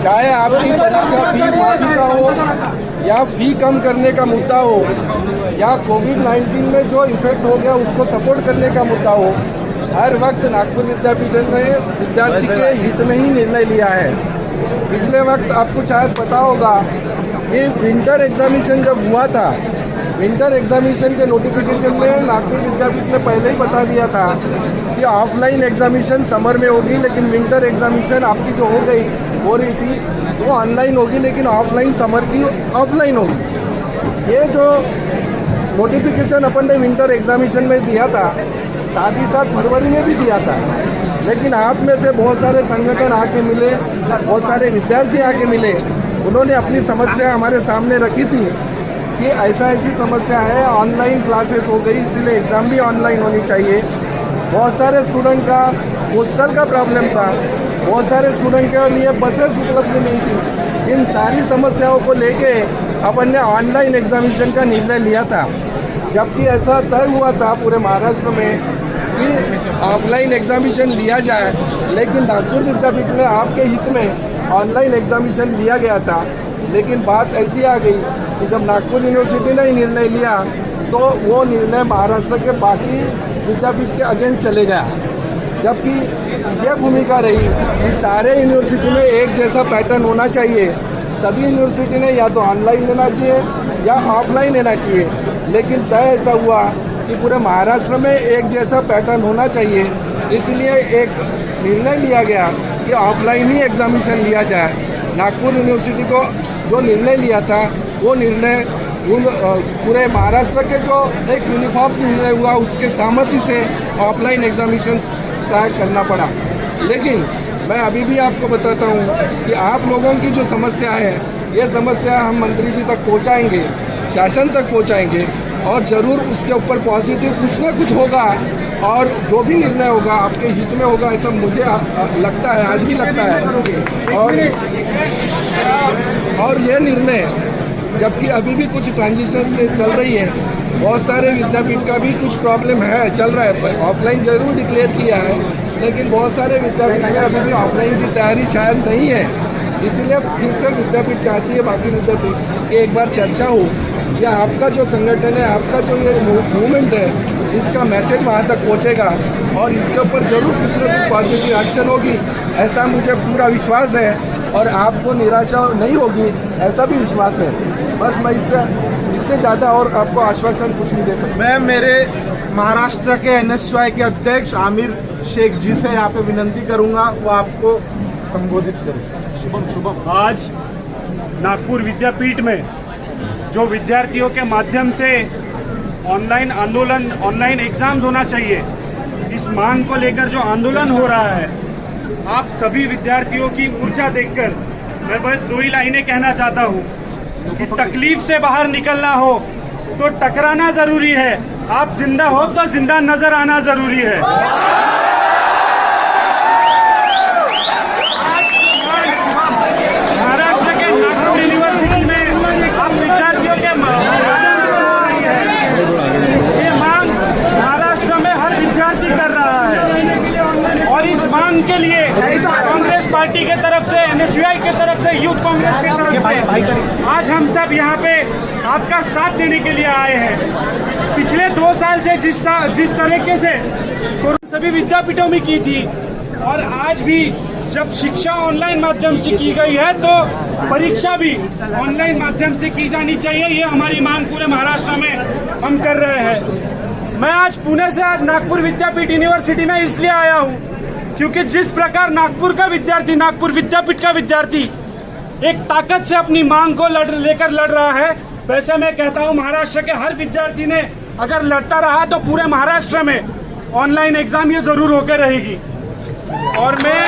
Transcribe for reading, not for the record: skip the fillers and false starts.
चाहे आपकी परीक्षा फी माफी का हो या फी कम करने का मुद्दा हो या कोविड-19 में जो इफेक्ट हो गया उसको सपोर्ट करने का मुद्दा हो, हर वक्त नागपुर विद्यापीठ ने विद्यार्थी के हित में ही निर्णय लिया है। पिछले वक्त आपको शायद पता होगा कि विंटर एग्जामिनेशन जब हुआ था, विंटर एग्जामिनेशन के नोटिफिकेशन में नागपुर विद्यापीठ ने पहले ही बता दिया था कि ऑफलाइन एग्जामिनेशन समर में होगी, लेकिन विंटर एग्जामिनेशन आपकी जो हो रही थी वो ऑनलाइन होगी, लेकिन ऑफलाइन समर की ऑफलाइन होगी। ये जो नोटिफिकेशन अपन ने विंटर एग्जामिनेशन में दिया था, साथ ही साथ फरवरी में भी दिया था, लेकिन आप में से बहुत सारे संगठन आके मिले, बहुत सारे विद्यार्थी आके मिले, उन्होंने अपनी समस्या हमारे सामने रखी थी कि ऐसी समस्या है, ऑनलाइन क्लासेस हो गई इसलिए एग्ज़ाम भी ऑनलाइन होनी चाहिए। बहुत सारे स्टूडेंट का हॉस्टल का प्रॉब्लम था, बहुत सारे स्टूडेंट के लिए बसेस उपलब्ध नहीं थी। इन सारी समस्याओं को लेके अपन ने ऑनलाइन एग्जामिनेशन का निर्णय लिया था, जबकि ऐसा तय हुआ था पूरे महाराष्ट्र में कि ऑफलाइन एग्जामिनेशन लिया जाए, लेकिन नागपुर विद्यापीठ ने आपके हित में ऑनलाइन एग्जामिनेशन लिया गया था। लेकिन बात ऐसी आ गई कि जब नागपुर यूनिवर्सिटी ने निर्णय लिया तो वो निर्णय महाराष्ट्र के बाकी विद्यापीठ के अगेंस्ट चले गया, जबकि ये भूमिका रही कि सारे यूनिवर्सिटी में एक जैसा पैटर्न होना चाहिए, सभी यूनिवर्सिटी ने या तो ऑनलाइन लेना चाहिए या ऑफलाइन लेना चाहिए। लेकिन तय ऐसा हुआ कि पूरे महाराष्ट्र में एक जैसा पैटर्न होना चाहिए, इसलिए एक निर्णय लिया गया कि ऑफलाइन ही एग्जामिनेशन लिया जाए। नागपुर यूनिवर्सिटी को जो निर्णय लिया था वो निर्णय पूरे महाराष्ट्र के जो एक यूनिफॉर्म निर्णय हुआ उसके सहमति से ऑफलाइन एग्जामिनेशन स्टार्ट करना पड़ा। लेकिन मैं अभी भी आपको बताता हूँ कि आप लोगों की जो समस्या है, ये समस्या हम मंत्री जी तक पहुँचाएंगे, शासन तक पहुँचाएंगे और ज़रूर उसके ऊपर पॉजिटिव कुछ ना कुछ होगा और जो भी निर्णय होगा आपके हित में होगा, ऐसा मुझे लगता है, आज भी लगता है। और ये निर्णय, जबकि अभी भी कुछ ट्रांजिशन स्टेज चल रही है, बहुत सारे विद्यापीठ का भी कुछ प्रॉब्लम है, चल रहा है। ऑफलाइन जरूर डिक्लेयर किया है, लेकिन बहुत सारे विद्यापीठ में अभी भी ऑफलाइन की तैयारी शायद नहीं है, इसलिए फिर से विद्यापीठ चाहती है बाकी विद्यापीठ कि एक बार चर्चा हो या आपका जो संगठन है, आपका जो ये मूवमेंट है, इसका मैसेज वहाँ तक पहुँचेगा और इसके ऊपर जरूर कुछ न कुछ पॉजिटिव एक्शन होगी, ऐसा मुझे पूरा विश्वास है और आपको निराशा नहीं होगी, ऐसा भी विश्वास है। बस मैं इससे ज़्यादा और आपको आश्वासन कुछ नहीं दे सकता। मैं मेरे महाराष्ट्र के NSY के अध्यक्ष आमिर शेख जी से यहाँ पे विनंती करूँगा, वो आपको संबोधित करें। शुभम, आज नागपुर विद्यापीठ में जो विद्यार्थियों के माध्यम से ऑनलाइन आंदोलन, ऑनलाइन एग्जाम्स होना चाहिए, इस मांग को लेकर जो आंदोलन हो रहा है, आप सभी विद्यार्थियों की ऊर्जा देखकर मैं बस 2 ही लाइनें कहना चाहता हूँ कि तकलीफ से बाहर निकलना हो तो टकराना जरूरी है, आप जिंदा हो तो जिंदा नजर आना जरूरी है। महाराष्ट्र के नागपुर यूनिवर्सिटी में आप विद्यार्थियों के ये मांग महाराष्ट्र में हर विद्यार्थी कर रहा है और इस मांग के लिए कांग्रेस पार्टी के तरफ से, NSY के तरफ से, यूथ कांग्रेस के तरफ से आज हम सब यहाँ पे आपका साथ देने के लिए आए हैं। पिछले 2 साल से जिस तरीके से सभी विद्यापीठों में की थी और आज भी जब शिक्षा ऑनलाइन माध्यम से की गई है तो परीक्षा भी ऑनलाइन माध्यम से की जानी चाहिए, ये हमारी मांग पूरे महाराष्ट्र में हम कर रहे हैं। मैं आज पुणे से आज नागपुर विद्यापीठ यूनिवर्सिटी में इसलिए आया हूँ क्योंकि जिस प्रकार नागपुर का विद्यार्थी, नागपुर विद्यापीठ का विद्यार्थी एक ताकत से अपनी मांग को लेकर लड़ रहा है, वैसे मैं कहता हूँ महाराष्ट्र के हर विद्यार्थी ने अगर लड़ता रहा तो पूरे महाराष्ट्र में ऑनलाइन एग्जाम ये जरूर होकर रहेगी। और मैं